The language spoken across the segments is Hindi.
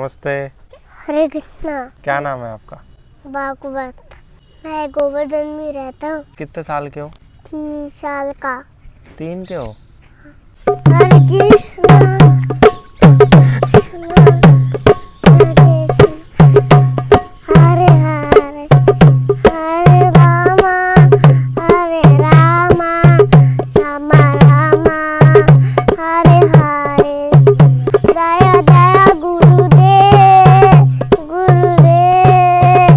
नमस्ते। हरे कृष्णा। क्या नाम है आपका? भागवत। मैं गोवर्धन में रहता हूँ। कितने साल के हो? 3 साल का। 3 के हो? हरे कृष्णा कृष्णा हरे कृष्णा हरे हरे हरे रामा रामा रामा हरे हरे। जय जय गुरुदेव गुरुदेव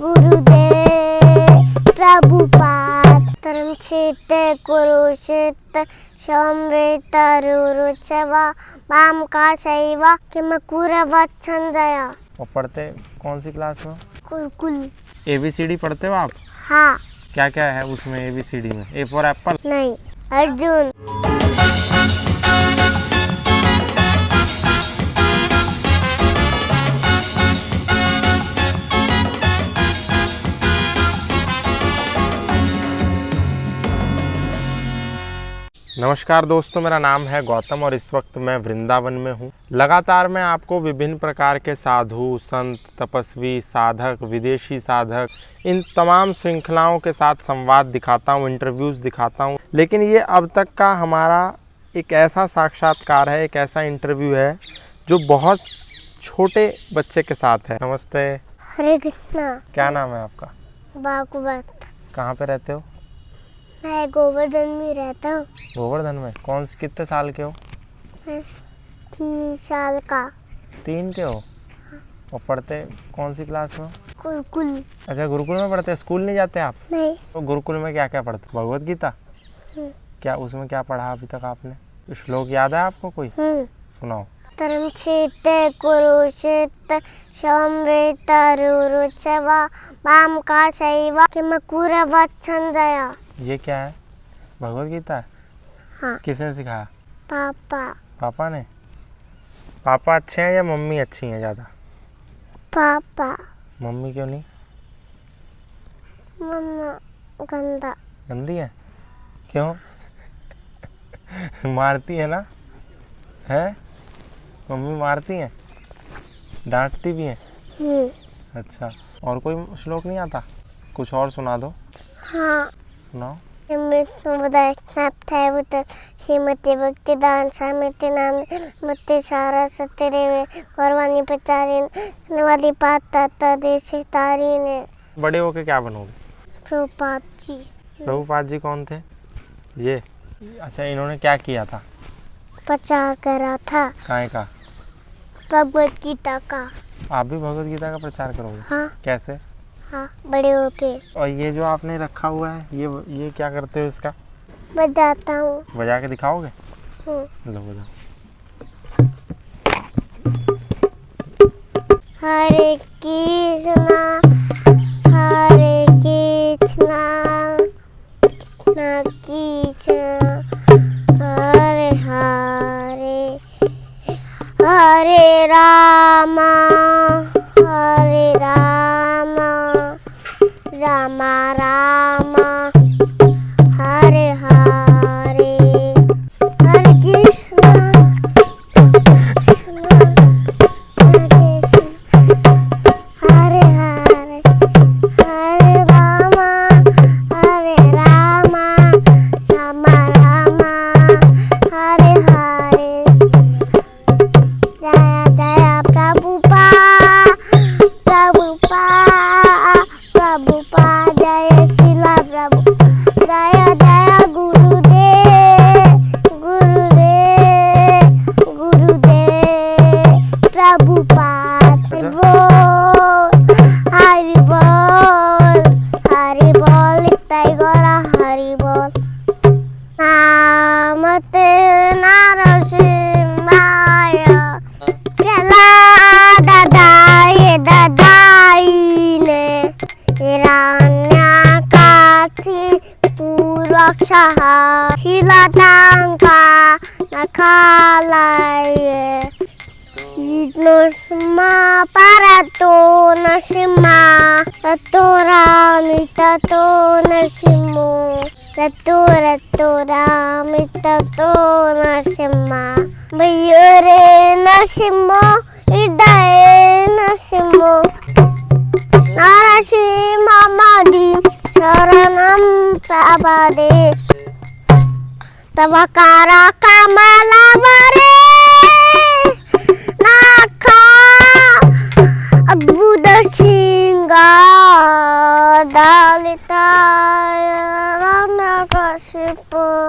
गुरुदेव प्रभुपाद धर्म क्षेत्र कुरुक्षेत्र समवेत रुरुचवा वाम का शैवा किमकुरवच्छंदया। और पढ़ते कौन सी क्लास में? गुरुकुल। ABCD पढ़ते हो आप? हाँ। क्या क्या है उसमें ABCD में? A for apple? नहीं, अर्जुन। नमस्कार दोस्तों, मेरा नाम है गौतम और इस वक्त मैं वृंदावन में हूँ। लगातार मैं आपको विभिन्न प्रकार के साधु, संत, तपस्वी, साधक, विदेशी साधक, इन तमाम श्रृंखलाओं के साथ संवाद दिखाता हूँ, इंटरव्यूज़ दिखाता हूँ। लेकिन ये अब तक का हमारा एक ऐसा साक्षात्कार है, एक ऐसा इंटरव्यू है जो बहुत छोटे बच्चे के साथ है। नमस्ते। हरे कृष्णा। क्या नाम है आपका? भागवत। कहाँ पे रहते हो? मैं गोवर्धन में रहता हूँ। गोवर्धन में? कितने साल के हो? मैं 3 साल का। 3 के हो? और पढ़ते कौन सी क्लास में? गुरुकुल। अच्छा, गुरुकुल में पढ़ते हैं? स्कूल नहीं जाते आप? नहीं। तो गुरुकुल में क्या क्या पढ़ते? भगवत गीता? क्या उसमें क्या पढ़ा अभी तक आपने? श्लोक याद है आपको कोई? सुनाओ। धर्म क्षेत्र कुरुक्षेत्र समवेत रुरुचवा वाम का शैवा किमकुरवच्छंदया। ये क्या है? भगवत गीता है? हाँ। किसने सिखाया? पापा। पापा ने? पापा अच्छे हैं या मम्मी अच्छी हैं ज़्यादा? पापा। मम्मी क्यों नहीं? मम्मा गंदा। गंदी है? क्यों? मारती है ना? है? मम्मी मारती हैं? डांटती भी हैं? अच्छा, और कोई श्लोक नहीं आता? कुछ और सुना दो। हाँ। सुनाओ। श्रीमती भक्तिदान स्वामी नाम मत्ते सारा सत्यदेवे गौरवानी प्रचारिन वाली पाता देशे तारी ने। बड़े होके क्या बनोगे? प्रभुपाद जी। प्रभुपाद जी कौन थे? ये? अच्छा, इन्होंने क्या किया था? प्रचार करा था। काय का? भगवत गीता का। आप भी भगवत गीता का प्रचार करोगे? हाँ। कैसे? हाँ, बड़े होके। और ये जो आपने रखा हुआ है, ये क्या करते हो इसका? बजाता हूँ। बजा के दिखाओगे? लो बजाओ। हरे कृष्णा हरे कृष्णा कृष्णा हरे हरे हरे रामा रामा रामा हरे हरे हरे कृष्णा कृष्णा हरे हरे हरे रामा रामा हरे हरे। जय जय प्रभुपाद जय शिला प्रभु। जय जय गुरुदेव प्रभुपाद। हरि बोल नित्य गौरा हरि बोल। नामते नरसिंहाय प्रहलाद दादाई ने हिरण्यकाक्षी पूर्वक्षः शीलतांका नखालय नृसिंहा परतो नृसिंहा रतो रामि ततो नृसिंहो रतो रामि ततो नृसिंहा मयूरे नृसिंहो हृदये साबादे तबकारा कामाला बरे नाखा अद्भुत सिंगा दालिता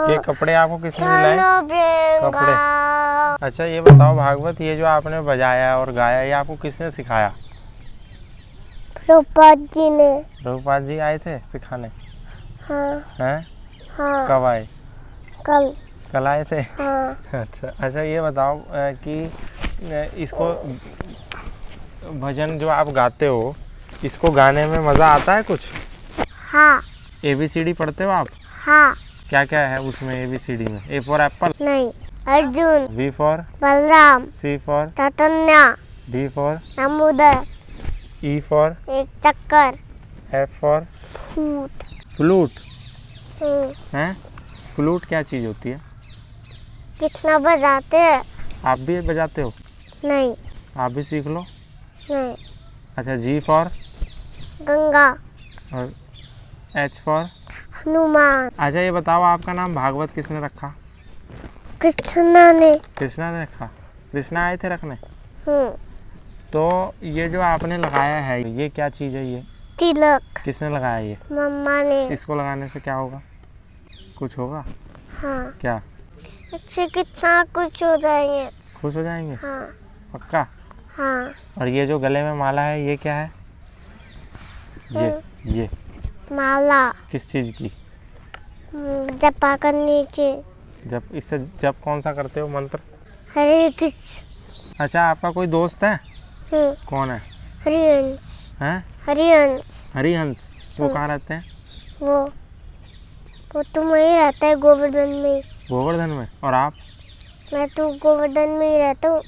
ये कपड़े आपको किसने दिलाए? कपड़े। अच्छा ये बताओ भागवत, ये जो आपने बजाया और गाया ये आपको किसने सिखाया? प्रभुपाद जी ने। प्रभुपाद जी आए थे सिखाने? हाँ। हैं? हाँ। कब आए? कल आए थे? हाँ। अच्छा ये बताओ कि इसको भजन जो आप गाते हो इसको गाने में मज़ा आता है कुछ? हाँ। ABCD पढ़ते हो आप? हाँ। क्या क्या है उसमें ABCD में? A for apple? नहीं। Arjun. B for Balram. C for Chaitanya. D for समुद्र। E फॉर एक चक्कर। F for foot. फ्लूट। हैं? फ्लूट क्या चीज़ होती है? कितना बजाते हैं? आप भी बजाते हो? नहीं। आप भी सीख लो। नहीं। अच्छा G फॉर? गंगा। और H फॉर? हनुमान। अच्छा ये बताओ आपका नाम भागवत किसने रखा? कृष्णा ने। कृष्णा ने रखा? कृष्णा आए थे रखने? तो ये जो आपने लगाया है ये क्या चीज़ है? ये तिलक। किसने लगाया ये? मम्मा ने। इसको लगाने से क्या होगा? कुछ होगा? हाँ। क्या? अच्छे कितना कुछ हो जाएंगे। खुश हो जाएंगे? हाँ। पक्का? हाँ। और ये जो गले में माला है ये क्या है? ये माला किस चीज़ की? जपा करने के। जब इससे जब कौन सा करते हो मंत्र? हरे कृष्ण। अच्छा आपका कोई दोस्त है? कौन है? हरिहंस। हैं? हरिहंस। हरिहंस। वो कहाँ रहते हैं? वो तो वहीं रहता है गोवर्धन में। गोवर्धन में? और आप? मैं तो गोवर्धन में ही रहता हूँ।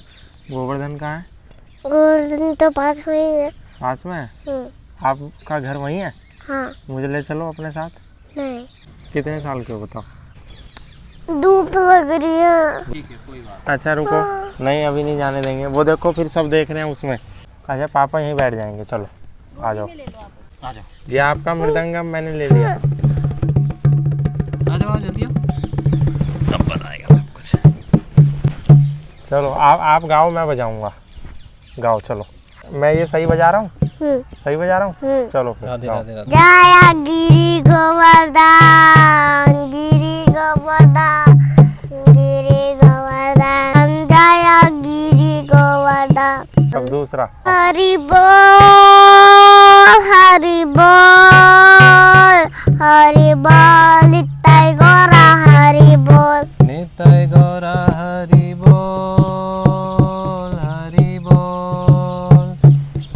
गोवर्धन कहाँ है? गोवर्धन तो पास में ही है। पास में है? आपका घर वहीं है? हाँ। मुझे ले चलो अपने साथ। नहीं। कितने साल के हो बताओ? धूप लग रही है। ठीक है कोई बात। अच्छा रुको। नहीं अभी नहीं जाने देंगे, वो देखो फिर सब देख रहे हैं उसमें। अच्छा पापा यहीं बैठ जाएंगे, चलो आ जाओ। आ जाओ। ये आपका मृदंगम मैंने ले लिया। आ जाओ जल्दी। अब बताएगा सब कुछ। चलो आप गाओ, मैं बजाऊंगा। गाओ चलो। मैं ये सही बजा रहा हूँ? सही बजा रहा हूँ? चलो फिर गाओ। जया गिरी गोवर्धन, गिरी गोवर्धन, गिरी गोवर्धन, जया गिरी गोवर्धन। अब दूसरा। हरि बोल, हरि बोल, हरि बोल, नित्य गौरा हरि बोल, नित्य गौरा हरि बोल, हरि बोल,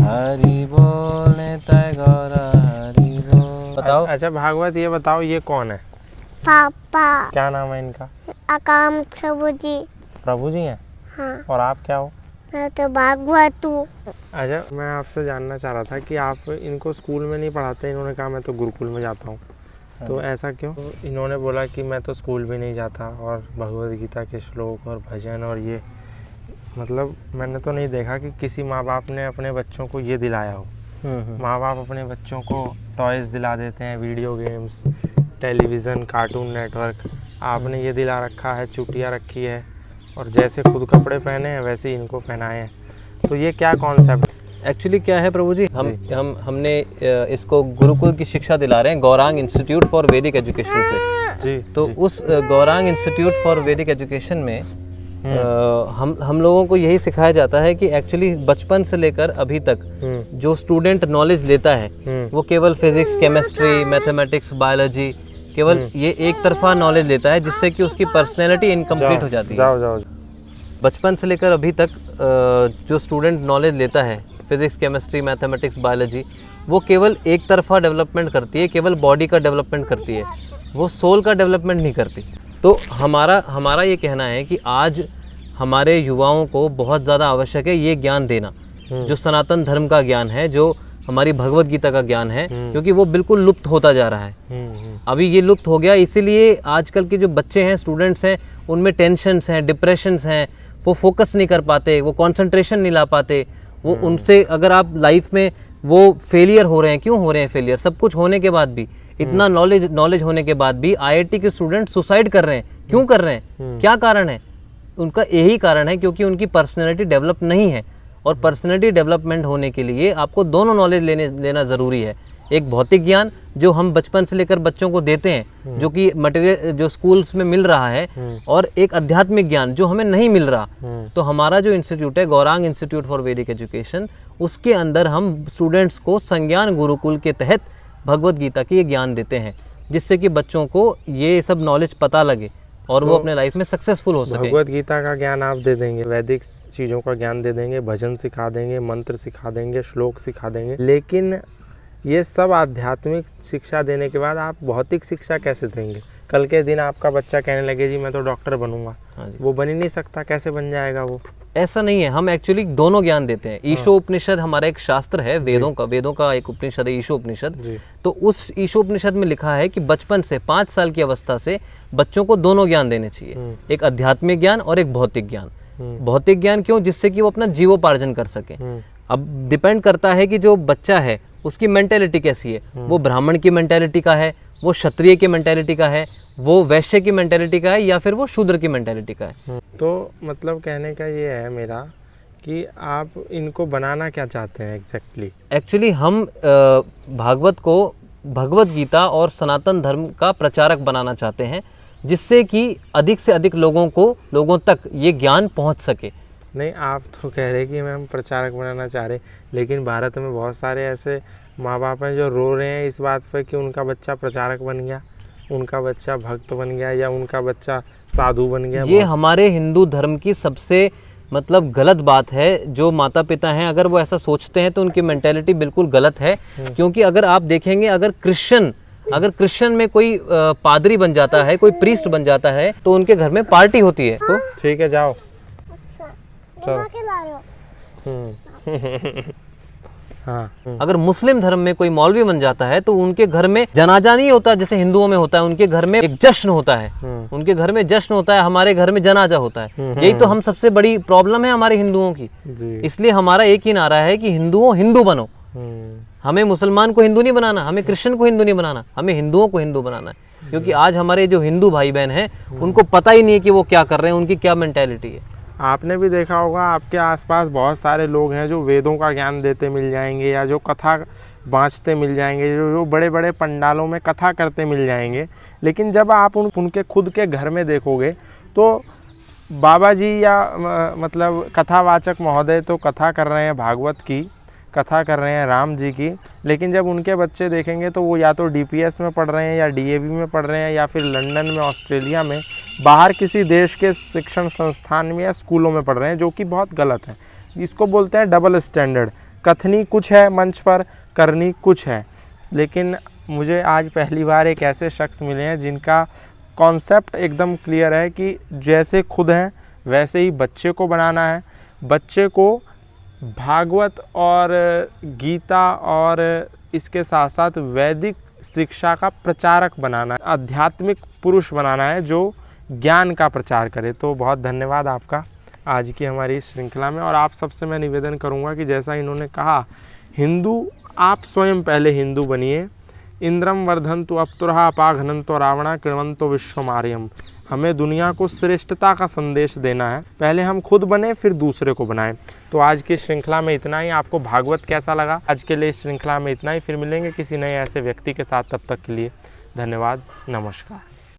हरि बोल, नित्य गौरा हरि बोल। बताओ। अच्छा भागवत ये बताओ ये कौन है? पापा। क्या नाम है इनका? अकाम प्रभु जी। प्रभु जी हैं? हाँ। और आप क्या हो? मैं तो भागवत हूँ। अच्छा मैं आपसे जानना चाह रहा था कि आप इनको स्कूल में नहीं पढ़ाते? इन्होंने कहा मैं तो गुरुकुल में जाता हूँ। तो ऐसा क्यों? तो इन्होंने बोला कि मैं तो स्कूल भी नहीं जाता और भगवद गीता के श्लोक और भजन और ये, मतलब मैंने तो नहीं देखा कि किसी माँ बाप ने अपने बच्चों को ये दिलाया हो। माँ बाप अपने बच्चों को टॉयज़ दिला देते हैं, video games, television, cartoon network. आपने ये दिला रखा है, चुटिया रखी है और जैसे खुद कपड़े पहने हैं वैसे ही इनको पहनाए हैं। तो ये क्या कॉन्सेप्ट? एक्चुअली क्या है प्रभु जी, हमने इसको गुरुकुल की शिक्षा दिला रहे हैं गौरांग इंस्टीट्यूट फॉर वैदिक एजुकेशन से जी। तो जी। उस गौरांग इंस्टीट्यूट फॉर वैदिक एजुकेशन में हम लोगों को यही सिखाया जाता है कि एक्चुअली बचपन से लेकर अभी तक जो स्टूडेंट नॉलेज लेता है वो केवल फिजिक्स, केमिस्ट्री, मैथमेटिक्स, बायोलॉजी, केवल ये एक तरफा नॉलेज लेता है जिससे कि उसकी पर्सनैलिटी इनकम्प्लीट हो जाती है। बचपन से लेकर अभी तक जो स्टूडेंट नॉलेज लेता है फिजिक्स, केमिस्ट्री, मैथमेटिक्स, बायोलॉजी, वो केवल एक तरफा डेवलपमेंट करती है, केवल बॉडी का डेवलपमेंट करती है, वो सोल का डेवलपमेंट नहीं करती। तो हमारा ये कहना है कि आज हमारे युवाओं को बहुत ज़्यादा आवश्यक है ये ज्ञान देना, जो सनातन धर्म का ज्ञान है, जो हमारी भगवत गीता का ज्ञान है, क्योंकि वो बिल्कुल लुप्त होता जा रहा है। अभी ये लुप्त हो गया, इसीलिए आजकल के जो बच्चे हैं, स्टूडेंट्स हैं, उनमें टेंशन्स हैं, डिप्रेशंस हैं, वो फोकस नहीं कर पाते, वो कंसंट्रेशन नहीं ला पाते। वो उनसे अगर आप लाइफ में वो फेलियर हो रहे हैं, क्यों हो रहे हैं फेलियर? सब कुछ होने के बाद भी इतना नॉलेज होने के बाद भी आईआईटी के स्टूडेंट सुसाइड कर रहे हैं। क्यों कर रहे हैं? क्या कारण है? उनका यही कारण है क्योंकि उनकी पर्सनैलिटी डेवलप नहीं है। और पर्सनैलिटी डेवलपमेंट होने के लिए आपको दोनों नॉलेज लेना ज़रूरी है। एक भौतिक ज्ञान जो हम बचपन से लेकर बच्चों को देते हैं, जो कि मटेरियल जो स्कूल्स में मिल रहा है, और एक आध्यात्मिक ज्ञान जो हमें नहीं मिल रहा। तो हमारा जो इंस्टीट्यूट है गौरांग इंस्टीट्यूट फॉर वैदिक एजुकेशन, उसके अंदर हम स्टूडेंट्स को संज्ञान गुरुकुल के तहत भगवत गीता की ये ज्ञान देते हैं, जिससे कि बच्चों को ये सब नॉलेज पता लगे और वो अपने लाइफ में सक्सेसफुल हो सके। भगवत गीता का ज्ञान आप दे देंगे, वैदिक चीज़ों का ज्ञान दे देंगे, भजन सिखा देंगे, मंत्र सिखा देंगे, श्लोक सिखा देंगे, लेकिन ये सब आध्यात्मिक शिक्षा देने के बाद आप भौतिक शिक्षा कैसे देंगे? कल के दिन आपका बच्चा कहने लगे जी मैं तो डॉक्टर बनूंगा, वो बन ही नहीं सकता, कैसे बन जाएगा वो? ऐसा नहीं है, हम एक्चुअली दोनों ज्ञान देते हैं। ईशो उपनिषद हमारा एक शास्त्र है, वेदों का एक उपनिषद है ईशो उपनिषद। तो उस ईशो उपनिषद में लिखा है कि बचपन से 5 साल की अवस्था से बच्चों को दोनों ज्ञान देने चाहिए, एक आध्यात्मिक ज्ञान और एक भौतिक ज्ञान। भौतिक ज्ञान क्यों? जिससे कि वो अपना जीवोपार्जन कर सके। अब डिपेंड करता है कि जो बच्चा है उसकी मेंटेलिटी कैसी है, वो ब्राह्मण की मेंटेलिटी का है, वो क्षत्रिय की मेंटेलिटी का है, वो वैश्य की मेंटेलिटी का है, या फिर वो शूद्र की मेंटेलिटी का है। तो मतलब कहने का ये है मेरा कि आप इनको बनाना क्या चाहते हैं एग्जैक्टली? एक्चुअली हम भागवत को भगवत गीता और सनातन धर्म का प्रचारक बनाना चाहते हैं, जिससे कि अधिक से अधिक लोगों तक ये ज्ञान पहुंच सके। नहीं, आप तो कह रहे कि हम प्रचारक बनाना चाह रहे, लेकिन भारत में बहुत सारे ऐसे माँ बाप हैं जो रो रहे हैं इस बात पर कि उनका बच्चा प्रचारक बन गया, उनका बच्चा भक्त बन गया, या उनका बच्चा साधु बन गया। ये हमारे हिंदू धर्म की सबसे मतलब गलत बात है। जो माता पिता हैं अगर वो ऐसा सोचते हैं तो उनकी मेंटेलिटी बिल्कुल गलत है। क्योंकि अगर आप देखेंगे, अगर क्रिश्चियन में कोई पादरी बन जाता है, कोई प्रीस्ट बन जाता है, तो उनके घर में पार्टी होती है। तो ठीक है, जाओ। चलो के ला रहे हो। हाँ। अगर मुस्लिम धर्म में कोई मौलवी बन जाता है तो उनके घर में जनाजा नहीं होता जैसे हिंदुओं में होता है, उनके घर में एक जश्न होता है। उनके घर में जश्न होता है, हमारे घर में जनाजा होता है। यही तो हम सबसे बड़ी प्रॉब्लम है हमारे हिंदुओं की। इसलिए हमारा एक ही नारा है कि हिंदू बनो। हमें मुसलमान को हिंदू नहीं बनाना, हमें क्रिश्चियन को हिंदू नहीं बनाना, हमें हिंदुओं को हिंदू बनाना है। क्योंकि आज हमारे जो हिंदू भाई बहन हैं उनको पता ही नहीं है कि वो क्या कर रहे हैं, उनकी क्या मेंटेलिटी है। आपने भी देखा होगा आपके आसपास बहुत सारे लोग हैं जो वेदों का ज्ञान देते मिल जाएंगे, या जो कथा बाँचते मिल जाएंगे, जो बड़े बड़े पंडालों में कथा करते मिल जाएंगे। लेकिन जब आप उनके खुद के घर में देखोगे तो बाबा जी या मतलब कथावाचक महोदय तो कथा कर रहे हैं, भागवत की कथा कर रहे हैं, राम जी की, लेकिन जब उनके बच्चे देखेंगे तो वो या तो डीपीएस में पढ़ रहे हैं, या डीएवी में पढ़ रहे हैं, या फिर लंदन में, ऑस्ट्रेलिया में, बाहर किसी देश के शिक्षण संस्थान में या स्कूलों में पढ़ रहे हैं, जो कि बहुत गलत है। इसको बोलते हैं डबल स्टैंडर्ड। कथनी कुछ है मंच पर, करनी कुछ है। लेकिन मुझे आज पहली बार एक ऐसे शख्स मिले हैं जिनका कॉन्सेप्ट एकदम क्लियर है कि जैसे खुद हैं वैसे ही बच्चे को बनाना है, बच्चे को भागवत और गीता और इसके साथ साथ वैदिक शिक्षा का प्रचारक बनाना है, आध्यात्मिक पुरुष बनाना है जो ज्ञान का प्रचार करे। तो बहुत धन्यवाद आपका आज की हमारी इस श्रृंखला में। और आप सबसे मैं निवेदन करूंगा कि जैसा इन्होंने कहा, हिंदू आप स्वयं पहले हिंदू बनिए। इंद्रम वर्धन्तु अप्तुरहा अपाघ्नन्तो रावणा कृण्वन्तो विश्वमार्यम। हमें दुनिया को श्रेष्ठता का संदेश देना है, पहले हम खुद बने फिर दूसरे को बनाएं। तो आज की श्रृंखला में इतना ही। आपको भागवत कैसा लगा? आज के लिए इस श्रृंखला में इतना ही। फिर मिलेंगे किसी नए ऐसे व्यक्ति के साथ, तब तक के लिए धन्यवाद, नमस्कार।